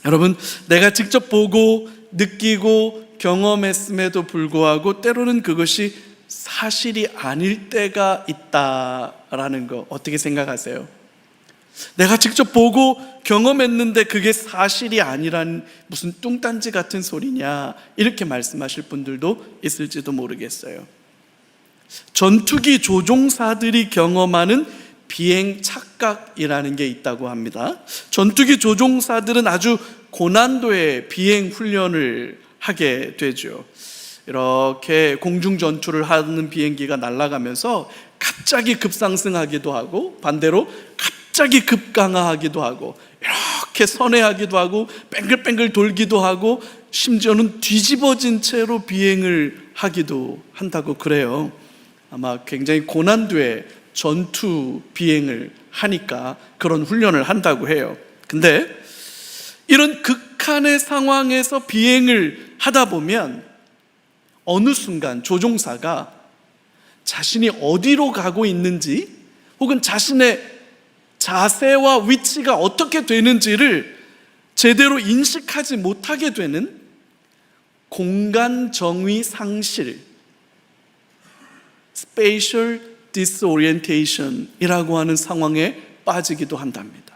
여러분, 내가 직접 보고 느끼고 경험했음에도 불구하고 때로는 그것이 사실이 아닐 때가 있다라는 거 어떻게 생각하세요? 내가 직접 보고 경험했는데 그게 사실이 아니란 무슨 뚱딴지 같은 소리냐, 이렇게 말씀하실 분들도 있을지도 모르겠어요. 전투기 조종사들이 경험하는 비행 착각이라는 게 있다고 합니다. 전투기 조종사들은 아주 고난도의 비행 훈련을 하게 되죠. 이렇게 공중 전투를 하는 비행기가 날아가면서 갑자기 급상승하기도 하고 반대로 갑자기 급강하하기도 하고 이렇게 선회하기도 하고 뱅글뱅글 돌기도 하고 심지어는 뒤집어진 채로 비행을 하기도 한다고 그래요. 아마 굉장히 고난도의 전투 비행을 하니까 그런 훈련을 한다고 해요. 근데 이런 극한의 상황에서 비행을 하다 보면 어느 순간 조종사가 자신이 어디로 가고 있는지 혹은 자신의 자세와 위치가 어떻게 되는지를 제대로 인식하지 못하게 되는 공간 정의 상실, Spatial Disorientation 이라고 하는 상황에 빠지기도 한답니다.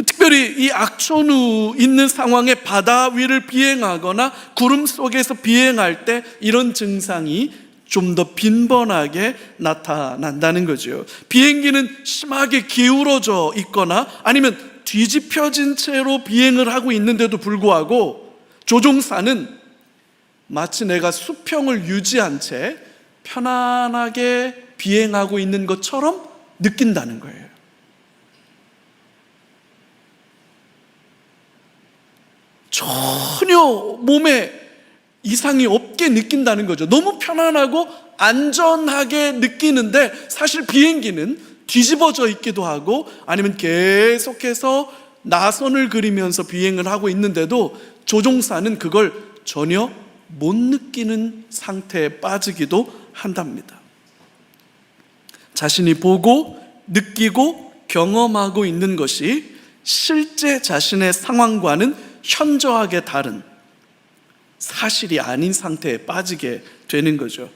특별히 이 악천후 있는 상황에 바다 위를 비행하거나 구름 속에서 비행할 때 이런 증상이 좀 더 빈번하게 나타난다는 거죠. 비행기는 심하게 기울어져 있거나 아니면 뒤집혀진 채로 비행을 하고 있는데도 불구하고 조종사는 마치 내가 수평을 유지한 채 편안하게 비행하고 있는 것처럼 느낀다는 거예요. 전혀 몸에 이상이 없게 느낀다는 거죠. 너무 편안하고 안전하게 느끼는데 사실 비행기는 뒤집어져 있기도 하고 아니면 계속해서 나선을 그리면서 비행을 하고 있는데도 조종사는 그걸 전혀 못 느끼는 상태에 빠지기도 한답니다. 자신이 보고 느끼고 경험하고 있는 것이 실제 자신의 상황과는 현저하게 다른 사실이 아닌 상태에 빠지게 되는 거죠.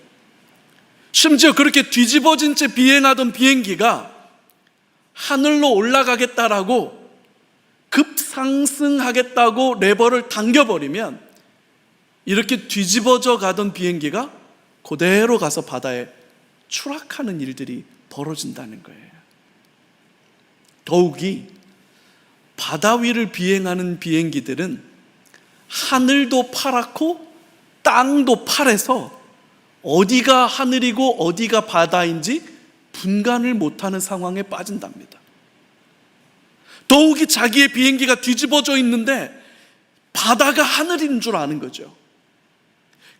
심지어 그렇게 뒤집어진 채 비행하던 비행기가 하늘로 올라가겠다라고 급상승하겠다고 레버를 당겨버리면 이렇게 뒤집어져 가던 비행기가 그대로 가서 바다에 추락하는 일들이 벌어진다는 거예요. 더욱이 바다 위를 비행하는 비행기들은 하늘도 파랗고 땅도 파래서 어디가 하늘이고 어디가 바다인지 분간을 못하는 상황에 빠진답니다. 더욱이 자기의 비행기가 뒤집어져 있는데 바다가 하늘인 줄 아는 거죠.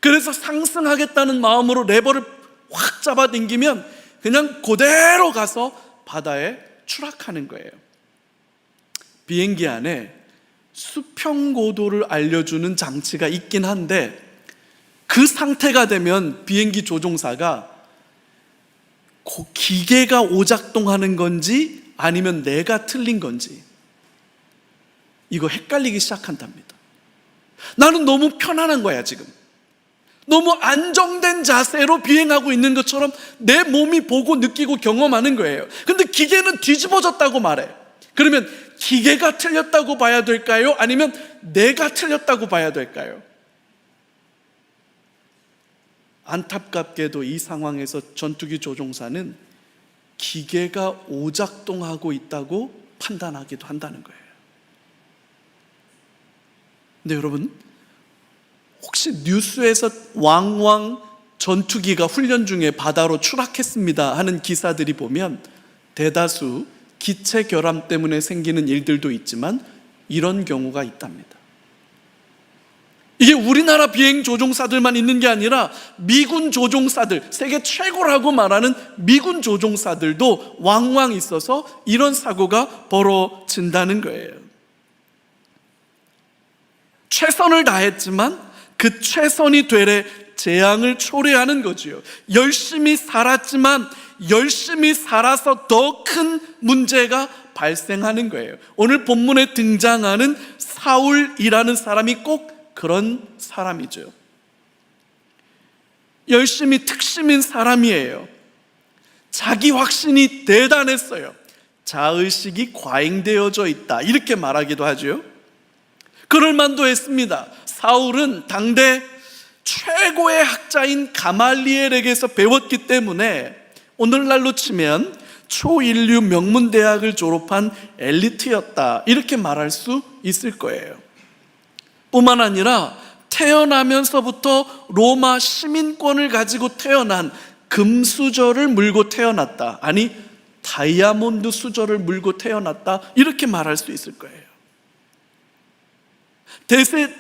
그래서 상승하겠다는 마음으로 레버를 확 잡아당기면 그냥 그대로 가서 바다에 추락하는 거예요. 비행기 안에 수평 고도를 알려주는 장치가 있긴 한데 그 상태가 되면 비행기 조종사가 기계가 오작동하는 건지 아니면 내가 틀린 건지 이거 헷갈리기 시작한답니다. 나는 너무 편안한 거야 지금. 너무 안정된 자세로 비행하고 있는 것처럼 내 몸이 보고 느끼고 경험하는 거예요. 근데 기계는 뒤집어졌다고 말해. 그러면 기계가 틀렸다고 봐야 될까요? 아니면 내가 틀렸다고 봐야 될까요? 안타깝게도 이 상황에서 전투기 조종사는 기계가 오작동하고 있다고 판단하기도 한다는 거예요. 근데 여러분, 혹시 뉴스에서 왕왕 전투기가 훈련 중에 바다로 추락했습니다 하는 기사들이 보면 대다수 기체 결함 때문에 생기는 일들도 있지만 이런 경우가 있답니다. 이게 우리나라 비행 조종사들만 있는 게 아니라 미군 조종사들, 세계 최고라고 말하는 미군 조종사들도 왕왕 있어서 이런 사고가 벌어진다는 거예요. 최선을 다했지만 그 최선이 되래 재앙을 초래하는 거지요. 열심히 살았지만 열심히 살아서 더 큰 문제가 발생하는 거예요. 오늘 본문에 등장하는 사울이라는 사람이 꼭 그런 사람이죠. 열심히 특심인 사람이에요. 자기 확신이 대단했어요. 자의식이 과잉되어져 있다, 이렇게 말하기도 하죠. 그럴 만도 했습니다. 사울은 당대 최고의 학자인 가말리엘에게서 배웠기 때문에 오늘날로 치면 초인류 명문대학을 졸업한 엘리트였다, 이렇게 말할 수 있을 거예요. 뿐만 아니라 태어나면서부터 로마 시민권을 가지고 태어난 금수저를 물고 태어났다, 아니 다이아몬드 수저를 물고 태어났다, 이렇게 말할 수 있을 거예요.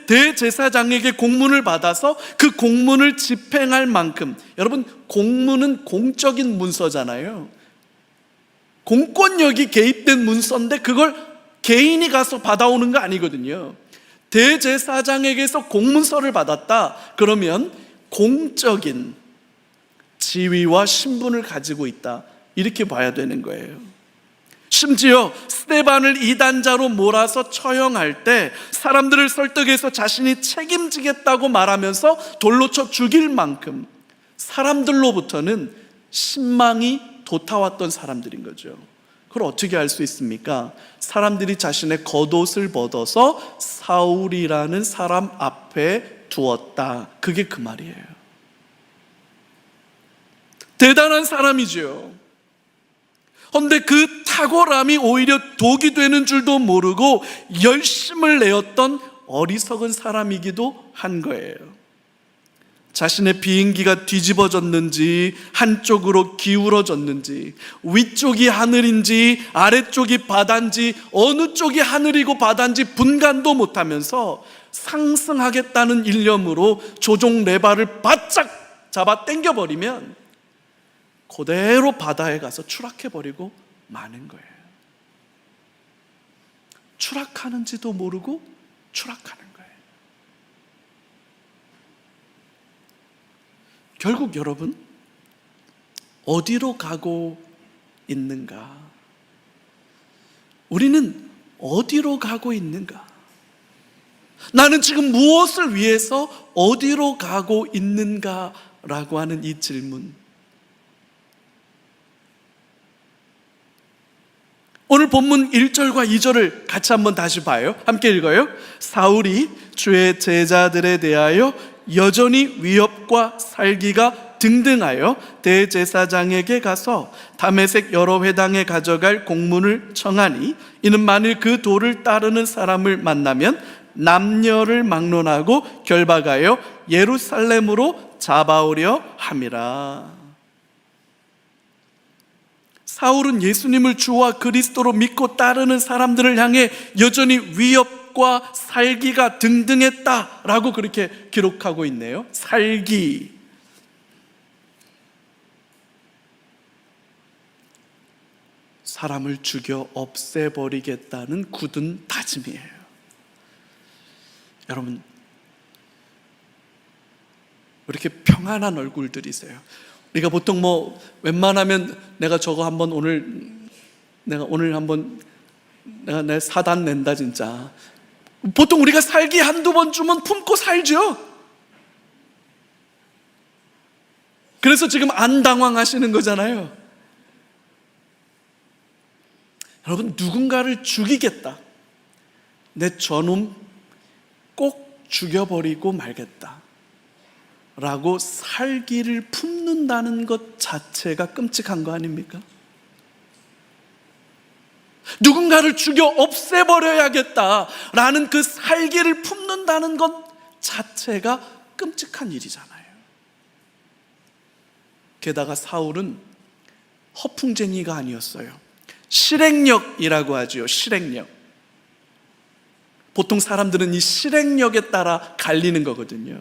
대제사장에게 공문을 받아서 그 공문을 집행할 만큼, 여러분, 공문은 공적인 문서잖아요. 공권력이 개입된 문서인데 그걸 개인이 가서 받아오는 거 아니거든요. 대제사장에게서 공문서를 받았다 그러면 공적인 지위와 신분을 가지고 있다, 이렇게 봐야 되는 거예요. 심지어 스데반을 이단자로 몰아서 처형할 때 사람들을 설득해서 자신이 책임지겠다고 말하면서 돌로 쳐 죽일 만큼 사람들로부터는 신망이 돋아왔던 사람들인 거죠. 그걸 어떻게 알 수 있습니까? 사람들이 자신의 겉옷을 벗어서 사울이라는 사람 앞에 두었다, 그게 그 말이에요. 대단한 사람이죠. 그런데 그 탁월함이 오히려 독이 되는 줄도 모르고 열심을 내었던 어리석은 사람이기도 한 거예요. 자신의 비행기가 뒤집어졌는지 한쪽으로 기울어졌는지, 위쪽이 하늘인지 아래쪽이 바다인지 어느 쪽이 하늘이고 바다인지 분간도 못하면서 상승하겠다는 일념으로 조종 레바를 바짝 잡아 당겨버리면 그대로 바다에 가서 추락해버리고 마는 거예요. 추락하는지도 모르고 추락하는 거예요. 결국 여러분, 어디로 가고 있는가? 우리는 어디로 가고 있는가? 나는 지금 무엇을 위해서 어디로 가고 있는가라고 하는 이 질문, 오늘 본문 1절과 2절을 같이 한번 다시 봐요. 함께 읽어요. 사울이 주의 제자들에 대하여 여전히 위협과 살기가 등등하여 대제사장에게 가서 다메섹 여러 회당에 가져갈 공문을 청하니, 이는 만일 그 도를 따르는 사람을 만나면 남녀를 막론하고 결박하여 예루살렘으로 잡아오려 함이라. 사울은 예수님을 주와 그리스도로 믿고 따르는 사람들을 향해 여전히 위협과 살기가 등등했다라고 그렇게 기록하고 있네요. 살기. 사람을 죽여 없애버리겠다는 굳은 다짐이에요. 여러분, 이렇게 평안한 얼굴들이세요. 우리가 보통 웬만하면 내가 저거 한번 오늘 한번 내가 사단 낸다 진짜. 보통 우리가 살기 한두 번 주면 품고 살죠. 그래서 지금 안 당황하시는 거잖아요. 여러분, 누군가를 죽이겠다, 내 저놈 꼭 죽여버리고 말겠다 라고 살기를 품는다는 것 자체가 끔찍한 거 아닙니까? 누군가를 죽여 없애버려야겠다라는 그 살기를 품는다는 것 자체가 끔찍한 일이잖아요. 게다가 사울은 허풍쟁이가 아니었어요. 실행력이라고 하죠. 실행력. 보통 사람들은 이 실행력에 따라 갈리는 거거든요.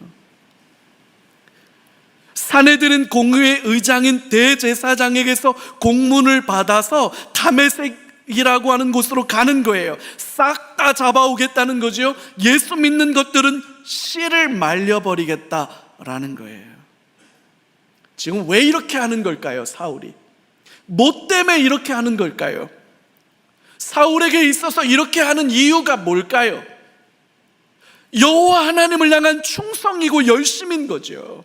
사내들은 공의회 의장인 대제사장에게서 공문을 받아서 다메섹이라고 하는 곳으로 가는 거예요. 싹 다 잡아오겠다는 거죠. 예수 믿는 것들은 씨를 말려버리겠다라는 거예요. 지금 왜 이렇게 하는 걸까요? 사울이 뭐 때문에 이렇게 하는 걸까요? 사울에게 있어서 이렇게 하는 이유가 뭘까요? 여호와 하나님을 향한 충성이고 열심인 거죠.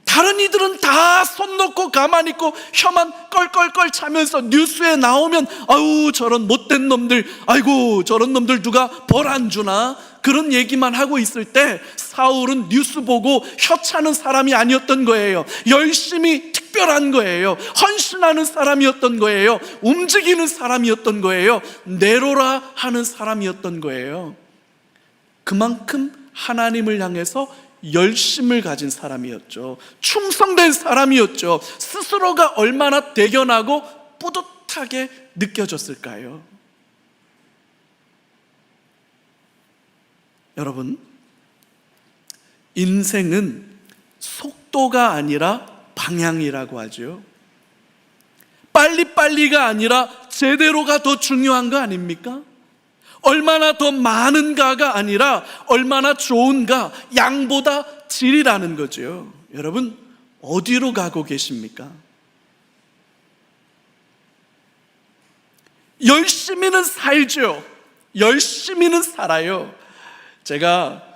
다른 이들은 다 손 놓고 가만히 있고 혀만 껄껄껄 차면서 뉴스에 나오면 아유 저런 못된 놈들, 아이고 저런 놈들 누가 벌 안 주나, 그런 얘기만 하고 있을 때 사울은 뉴스 보고 혀 차는 사람이 아니었던 거예요. 열심히 특별한 거예요. 헌신하는 사람이었던 거예요. 움직이는 사람이었던 거예요. 내로라 하는 사람이었던 거예요. 그만큼 하나님을 향해서 열심을 가진 사람이었죠. 충성된 사람이었죠. 스스로가 얼마나 대견하고 뿌듯하게 느껴졌을까요? 여러분, 인생은 속도가 아니라 방향이라고 하죠. 빨리빨리가 아니라 제대로가 더 중요한 거 아닙니까? 얼마나 더 많은가가 아니라 얼마나 좋은가, 양보다 질이라는 거죠. 여러분, 어디로 가고 계십니까? 열심히는 살죠. 열심히는 살아요. 제가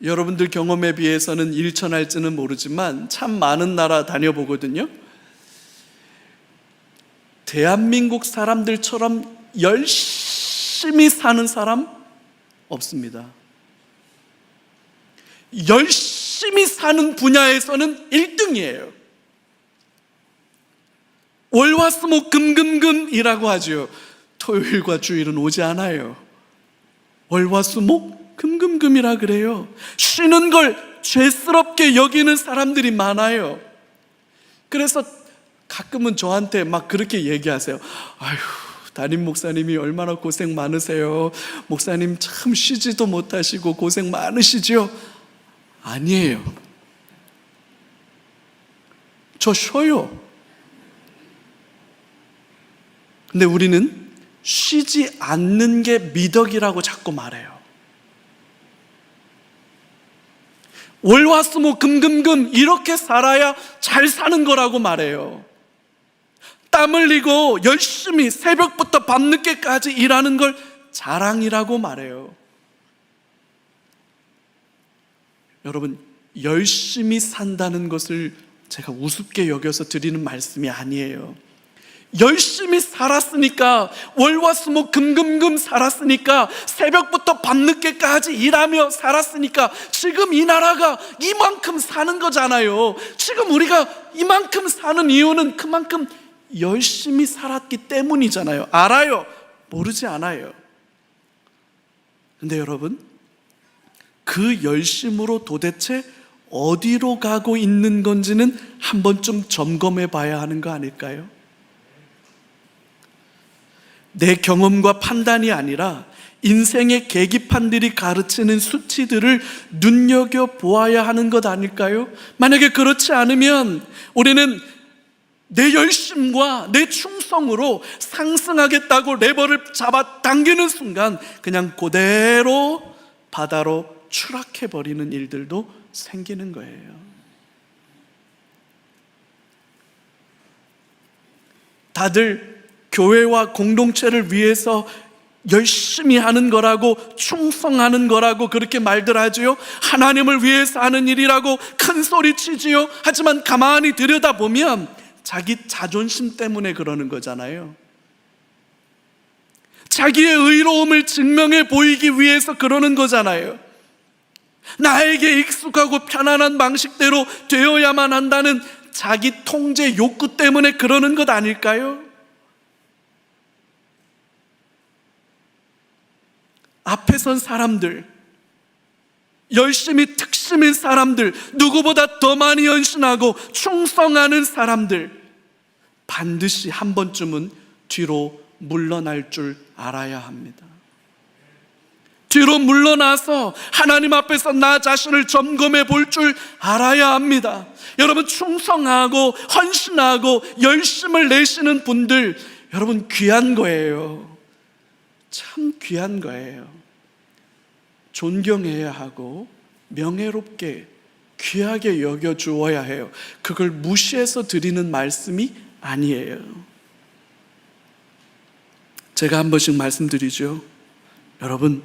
여러분들 경험에 비해서는 일천할지는 모르지만 참 많은 나라 다녀보거든요. 대한민국 사람들처럼 열심히 사는 사람 없습니다. 열심히 사는 분야에서는 1등이에요. 월화수목금금금이라고 하죠. 토요일과 주일은 오지 않아요. 월화수목금금금이라 그래요. 쉬는 걸 죄스럽게 여기는 사람들이 많아요. 그래서 가끔은 저한테 막 그렇게 얘기하세요. 아휴, 담임 목사님이 얼마나 고생 많으세요. 목사님 참 쉬지도 못하시고 고생 많으시죠? 아니에요. 저 쉬어요. 근데 우리는 쉬지 않는 게 미덕이라고 자꾸 말해요. 월화수목금금금 이렇게 살아야 잘 사는 거라고 말해요. 땀 흘리고 열심히 새벽부터 밤늦게까지 일하는 걸 자랑이라고 말해요. 여러분, 열심히 산다는 것을 제가 우습게 여겨서 드리는 말씀이 아니에요. 열심히 살았으니까, 월화수목금금금 살았으니까, 새벽부터 밤늦게까지 일하며 살았으니까 지금 이 나라가 이만큼 사는 거잖아요. 지금 우리가 이만큼 사는 이유는 그만큼 열심히 살았기 때문이잖아요. 알아요. 모르지 않아요. 근데 여러분, 그 열심으로 도대체 어디로 가고 있는 건지는 한 번쯤 점검해 봐야 하는 거 아닐까요? 내 경험과 판단이 아니라 인생의 계기판들이 가르치는 수치들을 눈여겨보아야 하는 것 아닐까요? 만약에 그렇지 않으면 우리는 내 열심과 내 충성으로 상승하겠다고 레버를 잡아 당기는 순간 그냥 그대로 바다로 추락해버리는 일들도 생기는 거예요. 다들 교회와 공동체를 위해서 열심히 하는 거라고, 충성하는 거라고 그렇게 말들 하지요. 하나님을 위해서 하는 일이라고 큰 소리 치지요. 하지만 가만히 들여다보면 자기 자존심 때문에 그러는 거잖아요. 자기의 의로움을 증명해 보이기 위해서 그러는 거잖아요. 나에게 익숙하고 편안한 방식대로 되어야만 한다는 자기 통제 욕구 때문에 그러는 것 아닐까요? 앞에 선 사람들, 열심히 특심인 사람들, 누구보다 더 많이 헌신하고 충성하는 사람들, 반드시 한 번쯤은 뒤로 물러날 줄 알아야 합니다. 뒤로 물러나서 하나님 앞에서 나 자신을 점검해 볼 줄 알아야 합니다. 여러분, 충성하고 헌신하고 열심을 내시는 분들, 여러분 귀한 거예요. 참 귀한 거예요. 존경해야 하고 명예롭게 귀하게 여겨주어야 해요. 그걸 무시해서 드리는 말씀이 아니에요. 제가 한 번씩 말씀드리죠. 여러분,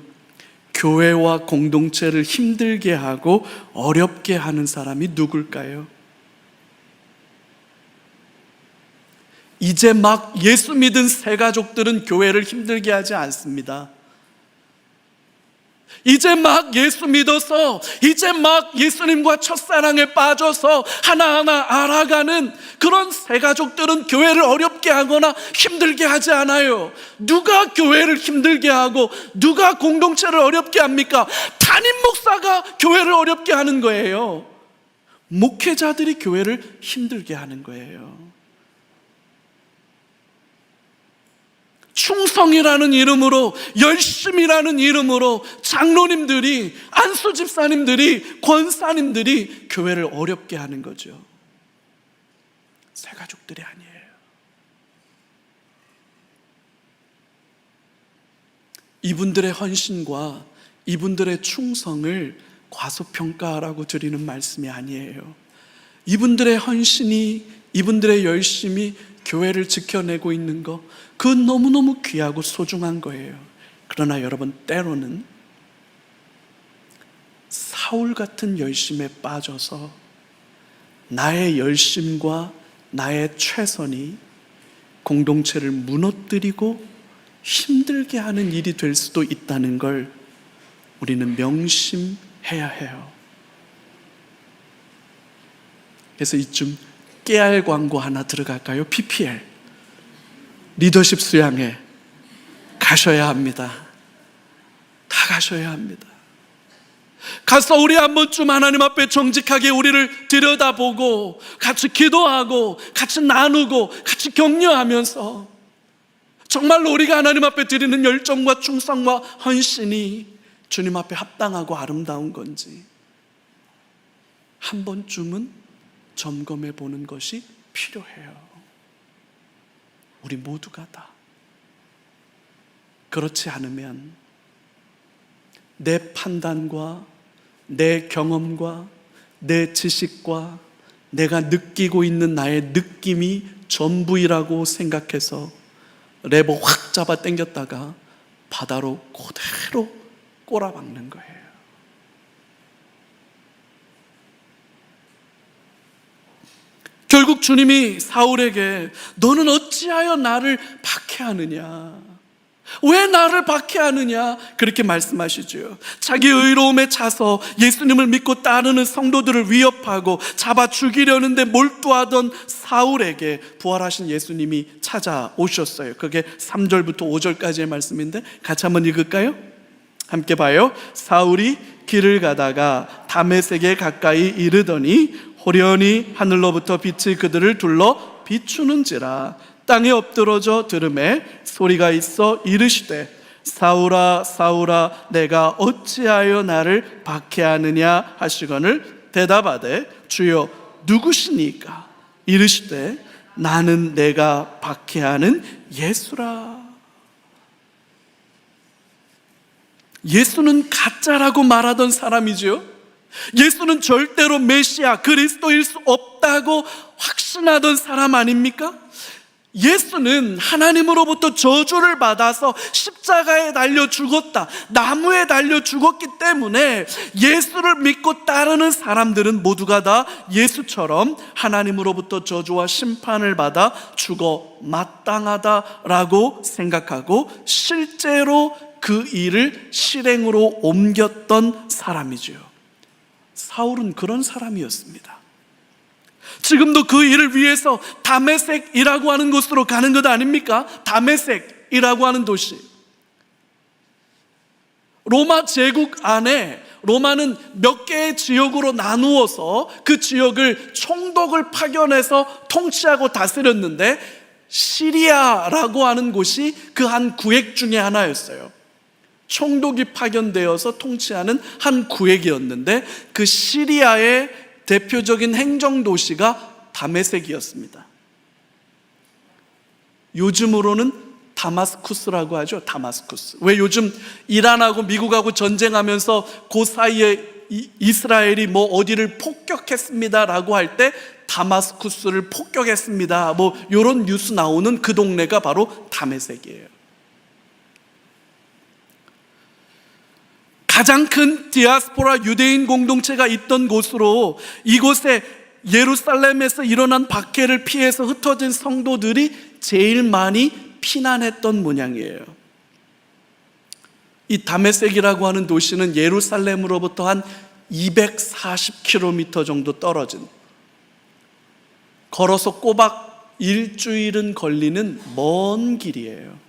교회와 공동체를 힘들게 하고 어렵게 하는 사람이 누굴까요? 이제 막 예수 믿은 새 가족들은 교회를 힘들게 하지 않습니다. 이제 막 예수 믿어서, 이제 막 예수님과 첫사랑에 빠져서 하나하나 알아가는 그런 새 가족들은 교회를 어렵게 하거나 힘들게 하지 않아요. 누가 교회를 힘들게 하고 누가 공동체를 어렵게 합니까? 담임 목사가 교회를 어렵게 하는 거예요. 목회자들이 교회를 힘들게 하는 거예요. 충성이라는 이름으로, 열심이라는 이름으로 장로님들이, 안수 집사님들이, 권사님들이 교회를 어렵게 하는 거죠. 새 가족들이 아니에요. 이분들의 헌신과 이분들의 충성을 과소평가라고 드리는 말씀이 아니에요. 이분들의 헌신이, 이분들의 열심이 교회를 지켜내고 있는 거, 그건 너무너무 귀하고 소중한 거예요. 그러나 여러분, 때로는 사울 같은 열심에 빠져서 나의 열심과 나의 최선이 공동체를 무너뜨리고 힘들게 하는 일이 될 수도 있다는 걸 우리는 명심해야 해요. 그래서 이쯤 깨알 광고 하나 들어갈까요? PPL 리더십 수양회 가셔야 합니다. 다 가셔야 합니다. 가서 우리 한 번쯤 하나님 앞에 정직하게 우리를 들여다보고 같이 기도하고 같이 나누고 같이 격려하면서 정말로 우리가 하나님 앞에 드리는 열정과 충성과 헌신이 주님 앞에 합당하고 아름다운 건지 한 번쯤은 점검해 보는 것이 필요해요. 우리 모두가 다. 그렇지 않으면 내 판단과 내 경험과 내 지식과 내가 느끼고 있는 나의 느낌이 전부이라고 생각해서 레버 확 잡아 당겼다가 바다로 그대로 꼬라박는 거예요. 결국 주님이 사울에게 너는 어찌하여 나를 박해하느냐, 왜 나를 박해하느냐 그렇게 말씀하시죠. 자기 의로움에 차서 예수님을 믿고 따르는 성도들을 위협하고 잡아 죽이려는데 몰두하던 사울에게 부활하신 예수님이 찾아오셨어요. 그게 3절부터 5절까지의 말씀인데 같이 한번 읽을까요? 함께 봐요. 사울이 길을 가다가 다메섹에 가까이 이르더니 호련히 하늘로부터 빛이 그들을 둘러 비추는지라 땅에 엎드러져 들음에 소리가 있어 이르시되 사울아 사울아 내가 어찌하여 나를 박해하느냐 하시거늘 대답하되 주여 누구시니까? 이르시되 나는 내가 박해하는 예수라. 예수는 가짜라고 말하던 사람이죠. 예수는 절대로 메시아 그리스도일 수 없다고 확신하던 사람 아닙니까? 예수는 하나님으로부터 저주를 받아서 십자가에 달려 죽었다, 나무에 달려 죽었기 때문에 예수를 믿고 따르는 사람들은 모두가 다 예수처럼 하나님으로부터 저주와 심판을 받아 죽어 마땅하다라고 생각하고 실제로 그 일을 실행으로 옮겼던 사람이죠. 사울은 그런 사람이었습니다. 지금도 그 일을 위해서 다메섹이라고 하는 곳으로 가는 것 아닙니까? 다메섹이라고 하는 도시, 로마 제국 안에 로마는 몇 개의 지역으로 나누어서 그 지역을 총독을 파견해서 통치하고 다스렸는데 시리아라고 하는 곳이 그 한 구역 중에 하나였어요. 총독이 파견되어서 통치하는 한 구역이었는데 그 시리아의 대표적인 행정도시가 다메섹이었습니다. 요즘으로는 다마스쿠스라고 하죠. 다마스쿠스. 왜 요즘 이란하고 미국하고 전쟁하면서 그 사이에 이스라엘이 뭐 어디를 폭격했습니다라고 할 때 다마스쿠스를 폭격했습니다 뭐 이런 뉴스 나오는 그 동네가 바로 다메섹이에요. 가장 큰 디아스포라 유대인 공동체가 있던 곳으로, 이곳에 예루살렘에서 일어난 박해를 피해서 흩어진 성도들이 제일 많이 피난했던 모양이에요. 이 다메섹이라고 하는 도시는 예루살렘으로부터 한 240km 정도 떨어진, 걸어서 꼬박 일주일은 걸리는 먼 길이에요.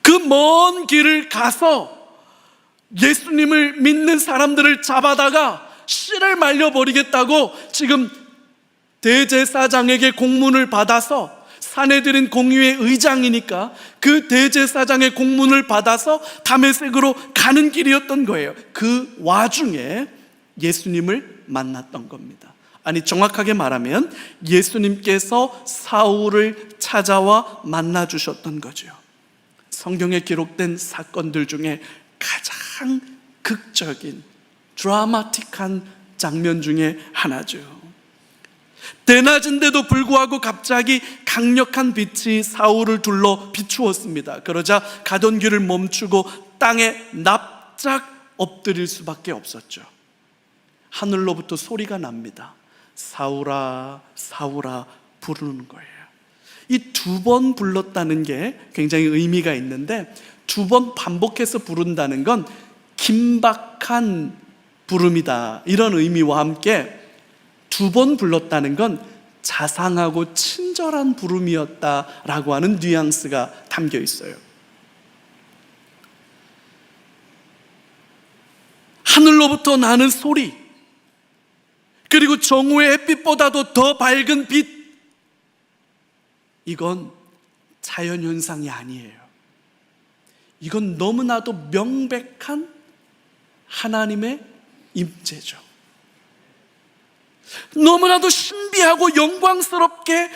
그 먼 길을 가서 예수님을 믿는 사람들을 잡아다가 씨를 말려버리겠다고 지금 대제사장에게 공문을 받아서, 사내들인 공유의 의장이니까 그 대제사장의 공문을 받아서 다메섹으로 가는 길이었던 거예요. 그 와중에 예수님을 만났던 겁니다. 아니, 정확하게 말하면 예수님께서 사울을 찾아와 만나 주셨던 거죠. 성경에 기록된 사건들 중에 가장 극적인, 드라마틱한 장면 중에 하나죠. 대낮인데도 불구하고 갑자기 강력한 빛이 사울을 둘러 비추었습니다. 그러자 가던 길을 멈추고 땅에 납작 엎드릴 수밖에 없었죠. 하늘로부터 소리가 납니다. 사울아, 사울아 부르는 거예요. 이 2번 불렀다는 게 굉장히 의미가 있는데, 2번 반복해서 부른다는 건 긴박한 부름이다, 이런 의미와 함께 2번 불렀다는 건 자상하고 친절한 부름이었다라고 하는 뉘앙스가 담겨 있어요. 하늘로부터 나는 소리, 그리고 정오의 햇빛보다도 더 밝은 빛, 이건 자연현상이 아니에요. 이건 너무나도 명백한 하나님의 임재죠. 너무나도 신비하고 영광스럽게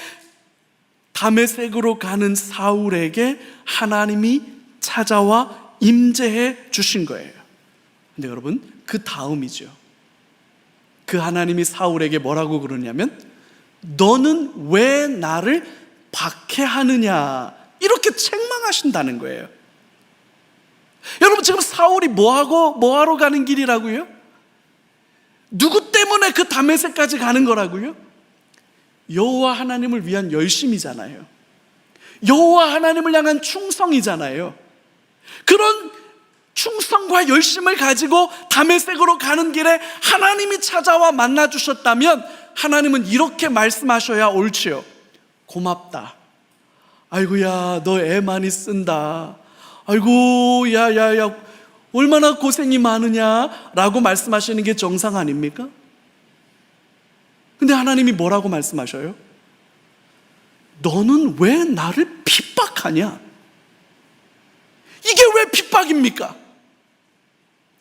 다메섹으로 가는 사울에게 하나님이 찾아와 임재해 주신 거예요. 근데 여러분, 그 다음이죠. 그 하나님이 사울에게 뭐라고 그러냐면, 너는 왜 나를 박해하느냐, 이렇게 책망하신다는 거예요. 여러분, 지금 사울이 뭐하러 가는 길이라고요? 누구 때문에 그 다메섹까지 가는 거라고요? 여호와 하나님을 위한 열심이잖아요. 여호와 하나님을 향한 충성이잖아요. 그런 충성과 열심을 가지고 다메섹으로 가는 길에 하나님이 찾아와 만나 주셨다면 하나님은 이렇게 말씀하셔야 옳지요. 고맙다. 아이고야, 너 애 많이 쓴다. 아이고, 야야야, 얼마나 고생이 많으냐라고 말씀하시는 게 정상 아닙니까? 근데 하나님이 뭐라고 말씀하셔요? 너는 왜 나를 핍박하냐? 이게 왜 핍박입니까?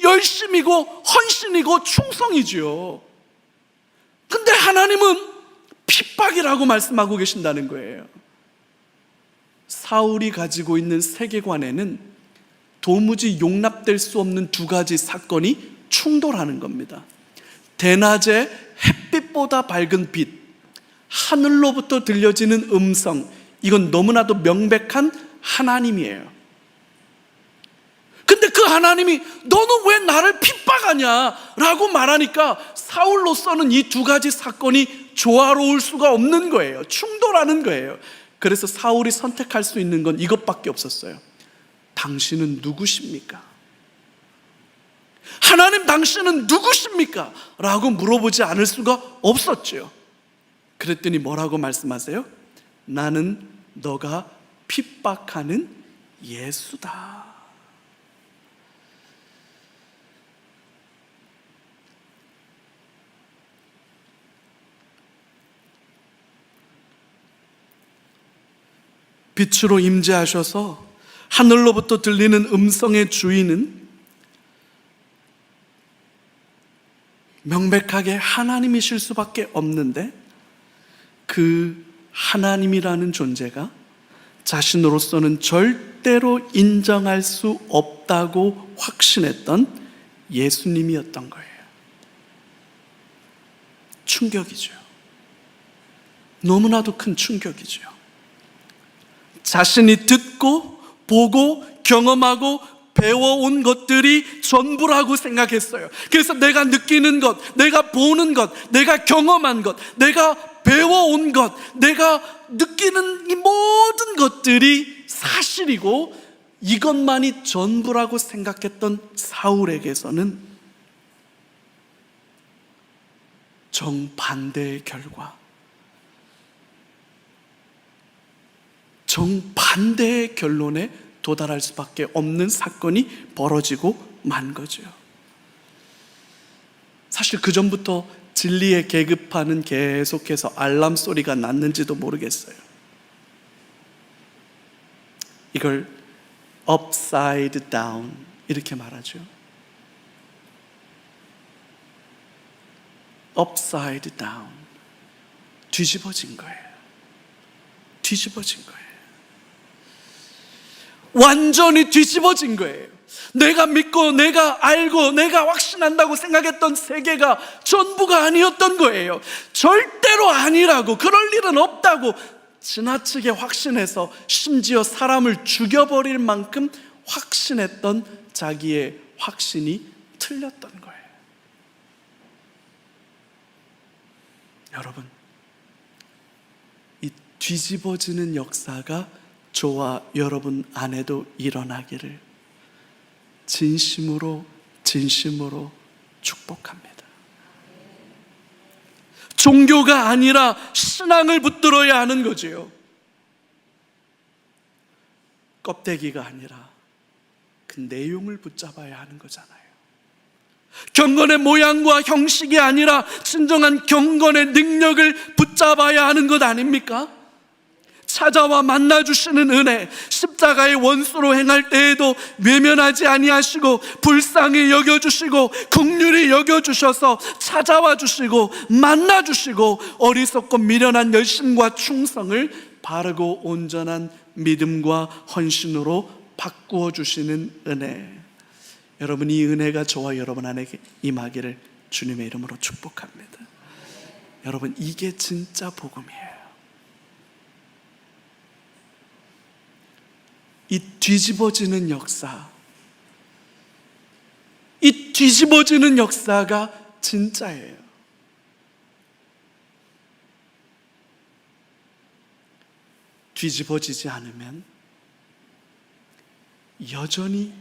열심이고 헌신이고 충성이지요. 근데 하나님은 핍박이라고 말씀하고 계신다는 거예요. 사울이 가지고 있는 세계관에는 도무지 용납될 수 없는 2가지 사건이 충돌하는 겁니다. 대낮에 햇빛보다 밝은 빛, 하늘로부터 들려지는 음성, 이건 너무나도 명백한 하나님이에요. 근데 그 하나님이 너는 왜 나를 핍박하냐 라고 말하니까 사울로서는 이 2가지 사건이 조화로울 수가 없는 거예요. 충돌하는 거예요. 그래서 사울이 선택할 수 있는 건 이것밖에 없었어요. 당신은 누구십니까? 하나님, 당신은 누구십니까? 라고 물어보지 않을 수가 없었죠. 그랬더니 뭐라고 말씀하세요? 나는 너가 핍박하는 예수다. 빛으로 임재하셔서 하늘로부터 들리는 음성의 주인은 명백하게 하나님이실 수밖에 없는데, 그 하나님이라는 존재가 자신으로서는 절대로 인정할 수 없다고 확신했던 예수님이었던 거예요. 충격이죠. 너무나도 큰 충격이죠. 자신이 듣고 보고 경험하고 배워온 것들이 전부라고 생각했어요. 그래서 내가 느끼는 것, 내가 보는 것, 내가 경험한 것, 내가 배워온 것, 내가 느끼는 이 모든 것들이 사실이고 이것만이 전부라고 생각했던 사울에게서는 정반대의 결과, 정반대의 결론에 도달할 수밖에 없는 사건이 벌어지고 만 거죠. 사실 그 전부터 진리의 계급판은 계속해서 알람 소리가 났는지도 모르겠어요. 이걸 upside down 이렇게 말하죠. upside down, 뒤집어진 거예요. 뒤집어진 거예요. 완전히 뒤집어진 거예요. 내가 믿고 내가 알고 내가 확신한다고 생각했던 세계가 전부가 아니었던 거예요. 절대로 아니라고, 그럴 일은 없다고 지나치게 확신해서 심지어 사람을 죽여버릴 만큼 확신했던 자기의 확신이 틀렸던 거예요. 여러분, 이 뒤집어지는 역사가 저와 여러분 안에도 일어나기를 진심으로 축복합니다. 종교가 아니라 신앙을 붙들어야 하는 거지요. 껍데기가 아니라 그 내용을 붙잡아야 하는 거잖아요. 경건의 모양과 형식이 아니라 진정한 경건의 능력을 붙잡아야 하는 것 아닙니까? 찾아와 만나주시는 은혜, 십자가의 원수로 행할 때에도 외면하지 아니하시고 불쌍히 여겨주시고 긍휼히 여겨주셔서 찾아와 주시고 만나주시고 어리석고 미련한 열심과 충성을 바르고 온전한 믿음과 헌신으로 바꾸어 주시는 은혜, 여러분, 이 은혜가 저와 여러분 안에 임하기를 주님의 이름으로 축복합니다. 여러분, 이게 진짜 복음이에요. 이 뒤집어지는 역사, 이 뒤집어지는 역사가 진짜예요. 뒤집어지지 않으면 여전히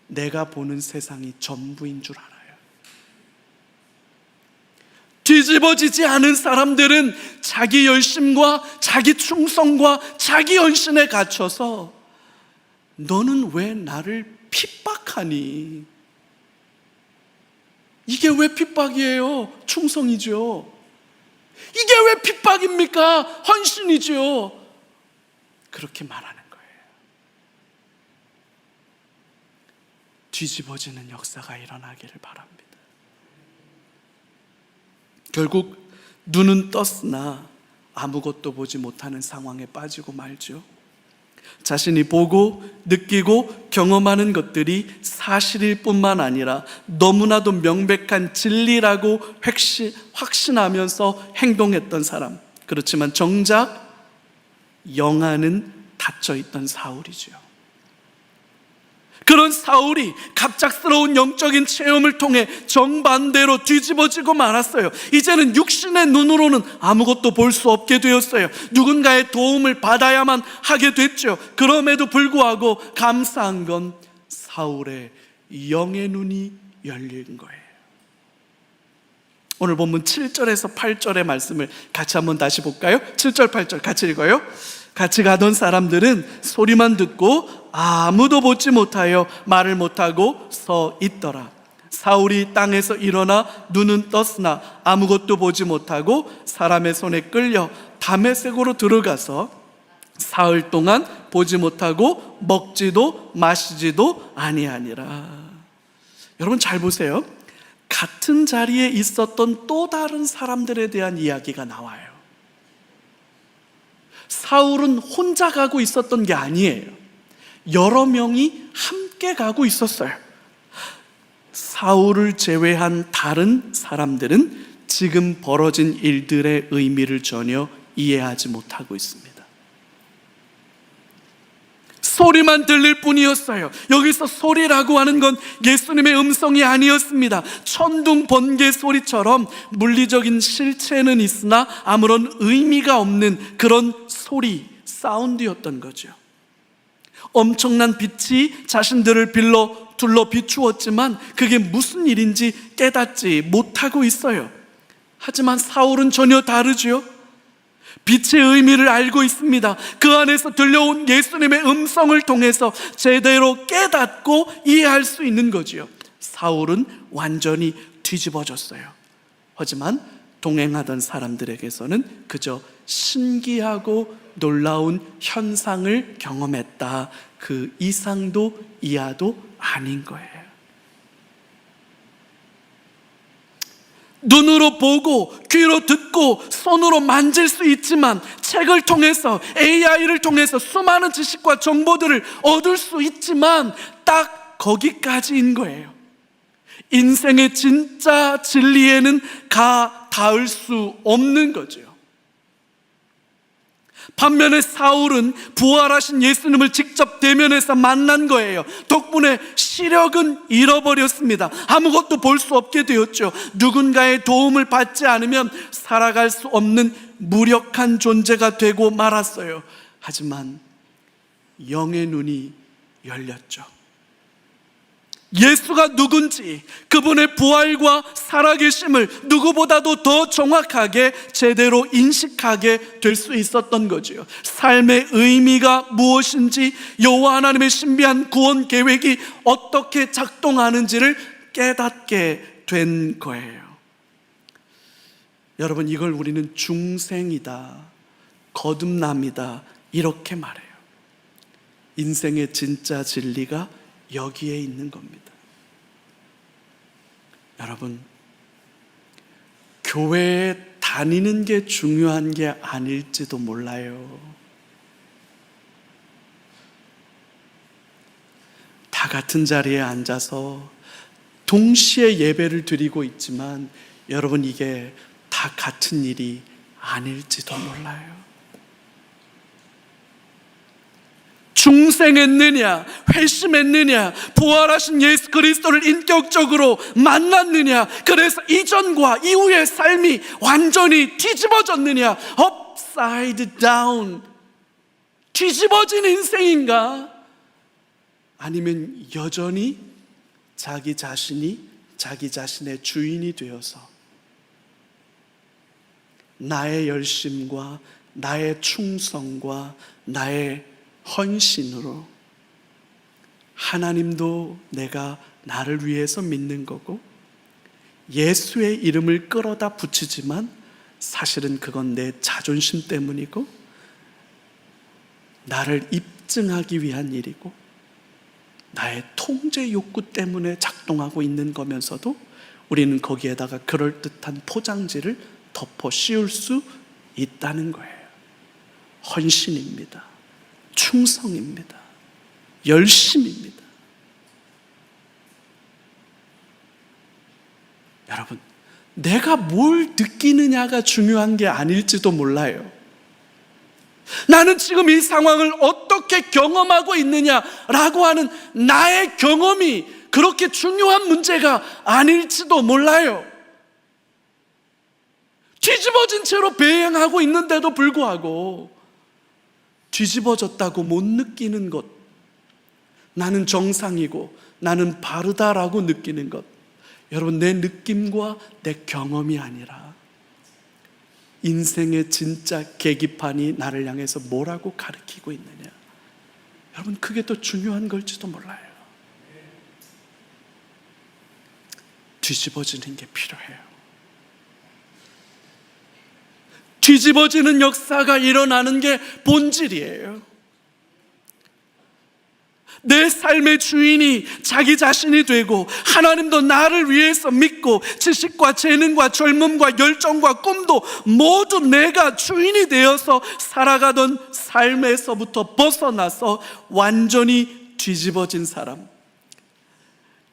내가 보는 세상이 전부인 줄 알아요. 뒤집어지지 않은 사람들은 자기 열심과 자기 충성과 자기 헌신에 갇혀서 너는 왜 나를 핍박하니? 이게 왜 핍박이에요? 충성이죠. 이게 왜 핍박입니까? 헌신이죠. 그렇게 말하는 거예요. 뒤집어지는 역사가 일어나기를 바랍니다. 결국 눈은 떴으나 아무것도 보지 못하는 상황에 빠지고 말죠. 자신이 보고 느끼고 경험하는 것들이 사실일 뿐만 아니라 너무나도 명백한 진리라고 확신하면서 행동했던 사람, 그렇지만 정작 영안은 닫혀있던 사울이죠. 그런 사울이 갑작스러운 영적인 체험을 통해 정반대로 뒤집어지고 말았어요. 이제는 육신의 눈으로는 아무것도 볼 수 없게 되었어요. 누군가의 도움을 받아야만 하게 됐죠. 그럼에도 불구하고 감사한 건 사울의 영의 눈이 열린 거예요. 오늘 본문 7절에서 8절의 말씀을 같이 한번 다시 볼까요? 7절 8절 같이 읽어요. 같이 가던 사람들은 소리만 듣고 아무도 보지 못하여 말을 못하고 서 있더라. 사울이 땅에서 일어나 눈은 떴으나 아무것도 보지 못하고 사람의 손에 끌려 다메섹으로 들어가서 사흘 동안 보지 못하고 먹지도 마시지도 아니하니라. 여러분 잘 보세요. 같은 자리에 있었던 또 다른 사람들에 대한 이야기가 나와요. 사울은 혼자 가고 있었던 게 아니에요. 여러 명이 함께 가고 있었어요. 사울을 제외한 다른 사람들은 지금 벌어진 일들의 의미를 전혀 이해하지 못하고 있습니다. 소리만 들릴 뿐이었어요. 여기서 소리라고 하는 건 예수님의 음성이 아니었습니다. 천둥 번개 소리처럼 물리적인 실체는 있으나 아무런 의미가 없는 그런 소리, 사운드였던 거죠. 엄청난 빛이 자신들을 둘러 비추었지만 그게 무슨 일인지 깨닫지 못하고 있어요. 하지만 사울은 전혀 다르죠. 빛의 의미를 알고 있습니다. 그 안에서 들려온 예수님의 음성을 통해서 제대로 깨닫고 이해할 수 있는 거지요. 사울은 완전히 뒤집어졌어요. 하지만 동행하던 사람들에게서는 그저 신기하고 놀라운 현상을 경험했다, 그 이상도 이하도 아닌 거예요. 눈으로 보고 귀로 듣고 손으로 만질 수 있지만, 책을 통해서, AI를 통해서 수많은 지식과 정보들을 얻을 수 있지만 딱 거기까지인 거예요. 인생의 진짜 진리에는 닿을 수 없는 거죠. 반면에 사울은 부활하신 예수님을 직접 대면해서 만난 거예요. 덕분에 시력은 잃어버렸습니다. 아무것도 볼 수 없게 되었죠. 누군가의 도움을 받지 않으면 살아갈 수 없는 무력한 존재가 되고 말았어요. 하지만 영의 눈이 열렸죠. 예수가 누군지, 그분의 부활과 살아계심을 누구보다도 더 정확하게 제대로 인식하게 될 수 있었던 거죠. 삶의 의미가 무엇인지, 여호와 하나님의 신비한 구원 계획이 어떻게 작동하는지를 깨닫게 된 거예요. 여러분, 이걸 우리는 중생이다, 거듭남이다 이렇게 말해요. 인생의 진짜 진리가 여기에 있는 겁니다. 여러분, 교회에 다니는 게 중요한 게 아닐지도 몰라요. 다 같은 자리에 앉아서 동시에 예배를 드리고 있지만 여러분, 이게 다 같은 일이 아닐지도 몰라요. 중생했느냐, 회심했느냐, 부활하신 예수 그리스도를 인격적으로 만났느냐, 그래서 이전과 이후의 삶이 완전히 뒤집어졌느냐, upside down, 뒤집어진 인생인가? 아니면 여전히 자기 자신이 자기 자신의 주인이 되어서 나의 열심과 나의 충성과 나의 헌신으로 하나님도 내가 나를 위해서 믿는 거고 예수의 이름을 끌어다 붙이지만 사실은 그건 내 자존심 때문이고 나를 입증하기 위한 일이고 나의 통제 욕구 때문에 작동하고 있는 거면서도 우리는 거기에다가 그럴듯한 포장지를 덮어 씌울 수 있다는 거예요. 헌신입니다. 충성입니다. 열심입니다. 여러분, 내가 뭘 느끼느냐가 중요한 게 아닐지도 몰라요. 나는 지금 이 상황을 어떻게 경험하고 있느냐라고 하는 나의 경험이 그렇게 중요한 문제가 아닐지도 몰라요. 뒤집어진 채로 배행하고 있는데도 불구하고 뒤집어졌다고 못 느끼는 것, 나는 정상이고 나는 바르다라고 느끼는 것, 여러분, 내 느낌과 내 경험이 아니라 인생의 진짜 계기판이 나를 향해서 뭐라고 가르치고 있느냐, 여러분, 그게 더 중요한 걸지도 몰라요. 뒤집어지는 게 필요해요. 뒤집어지는 역사가 일어나는 게 본질이에요. 내 삶의 주인이 자기 자신이 되고 하나님도 나를 위해서 믿고 지식과 재능과 젊음과 열정과 꿈도 모두 내가 주인이 되어서 살아가던 삶에서부터 벗어나서 완전히 뒤집어진 사람,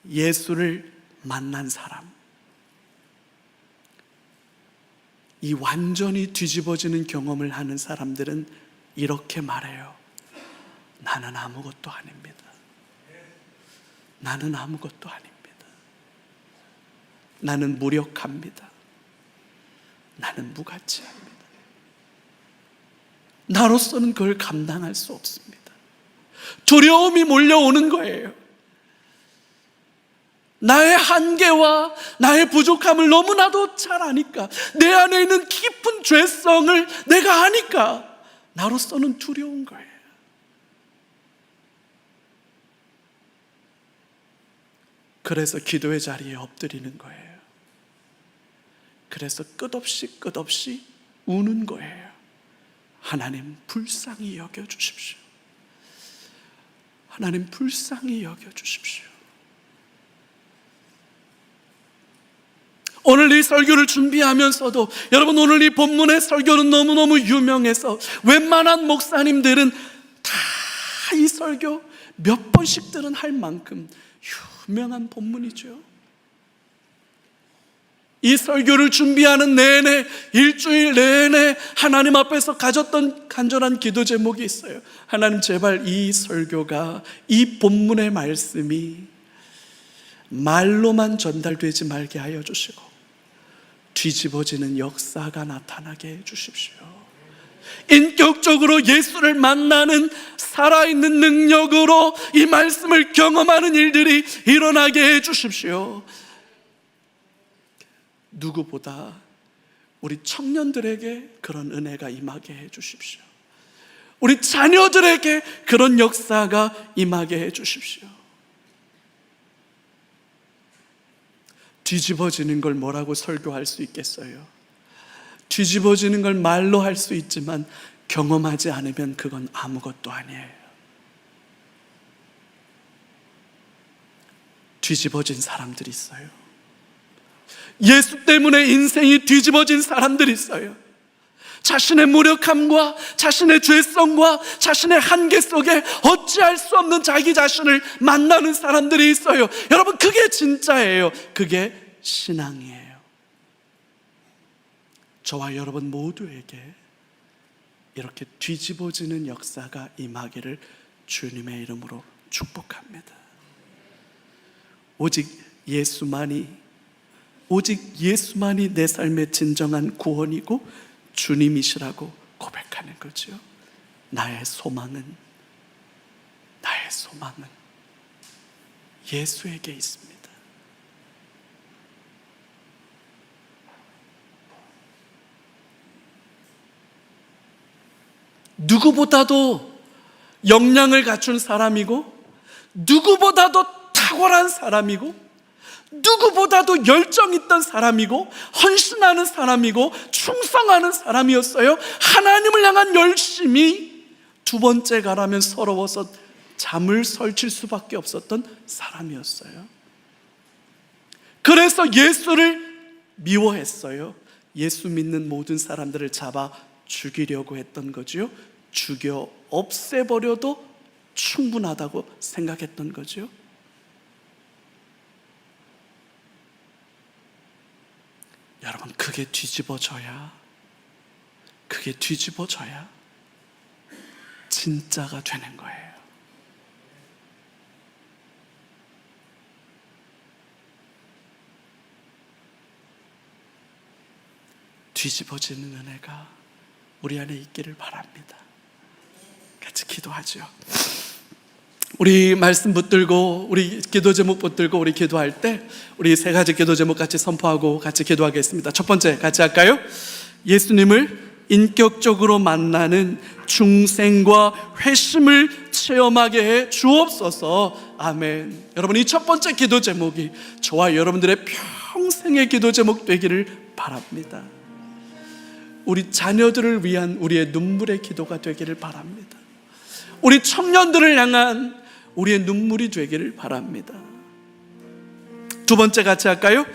예수를 만난 사람, 이 완전히 뒤집어지는 경험을 하는 사람들은 이렇게 말해요. 나는 아무것도 아닙니다. 나는 아무것도 아닙니다. 나는 무력합니다. 나는 무가치합니다. 나로서는 그걸 감당할 수 없습니다. 두려움이 몰려오는 거예요. 나의 한계와 나의 부족함을 너무나도 잘 아니까, 내 안에 있는 깊은 죄성을 내가 아니까 나로서는 두려운 거예요. 그래서 기도의 자리에 엎드리는 거예요. 그래서 끝없이 우는 거예요. 하나님 불쌍히 여겨주십시오. 하나님 불쌍히 여겨주십시오. 오늘 이 설교를 준비하면서도, 여러분, 오늘 이 본문의 설교는 너무너무 유명해서 웬만한 목사님들은 다 이 설교 몇 번씩들은 할 만큼 유명한 본문이죠. 이 설교를 준비하는 내내, 일주일 내내 하나님 앞에서 가졌던 간절한 기도 제목이 있어요. 하나님, 제발 이 설교가, 이 본문의 말씀이 말로만 전달되지 말게 하여 주시고 뒤집어지는 역사가 나타나게 해 주십시오. 인격적으로 예수를 만나는 살아있는 능력으로 이 말씀을 경험하는 일들이 일어나게 해 주십시오. 누구보다 우리 청년들에게 그런 은혜가 임하게 해 주십시오. 우리 자녀들에게 그런 역사가 임하게 해 주십시오. 뒤집어지는 걸 뭐라고 설교할 수 있겠어요? 뒤집어지는 걸 말로 할 수 있지만 경험하지 않으면 그건 아무것도 아니에요. 뒤집어진 사람들이 있어요. 예수 때문에 인생이 뒤집어진 사람들이 있어요. 자신의 무력함과 자신의 죄성과 자신의 한계 속에 어찌할 수 없는 자기 자신을 만나는 사람들이 있어요. 여러분, 그게 진짜예요. 그게 신앙이에요. 저와 여러분 모두에게 이렇게 뒤집어지는 역사가 임하기를 주님의 이름으로 축복합니다. 오직 예수만이 내 삶의 진정한 구원이고 주님이시라고 고백하는 거죠. 나의 소망은 예수에게 있습니다. 누구보다도 역량을 갖춘 사람이고, 누구보다도 탁월한 사람이고, 누구보다도 열정 있던 사람이고, 헌신하는 사람이고, 충성하는 사람이었어요. 하나님을 향한 열심이 두 번째 가라면 서러워서 잠을 설칠 수밖에 없었던 사람이었어요. 그래서 예수를 미워했어요. 예수 믿는 모든 사람들을 잡아 죽이려고 했던 거죠. 죽여 없애버려도 충분하다고 생각했던 거죠. 여러분, 그게 뒤집어져야 진짜가 되는 거예요. 뒤집어지는 은혜가 우리 안에 있기를 바랍니다. 같이 기도하죠. 우리 말씀 붙들고, 우리 기도 제목 붙들고 우리 기도할 때 우리 세 가지 기도 제목 같이 선포하고 같이 기도하겠습니다. 첫 번째 같이 할까요? 예수님을 인격적으로 만나는 중생과 회심을 체험하게 해 주옵소서. 아멘. 여러분, 이 첫 번째 기도 제목이 저와 여러분들의 평생의 기도 제목 되기를 바랍니다. 우리 자녀들을 위한 우리의 눈물의 기도가 되기를 바랍니다. 우리 청년들을 향한 우리의 눈물이 되기를 바랍니다. 두 번째 같이 할까요?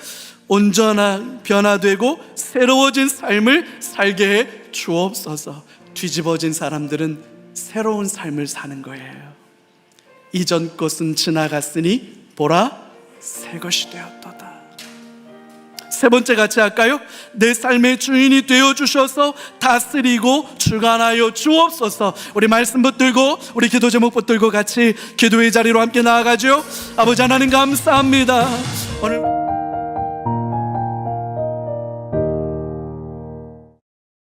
온전한 변화되고 새로워진 삶을 살게 해 주옵소서. 뒤집어진 사람들은 새로운 삶을 사는 거예요. 이전 것은 지나갔으니 보라 새 것이 되었도다. 세 번째 같이 할까요? 내 삶의 주인이 되어주셔서 다스리고 주관하여 주옵소서. 우리 말씀 붙들고 우리 기도 제목 붙들고 같이 기도의 자리로 함께 나아가죠. 아버지 하나님 감사합니다. 오늘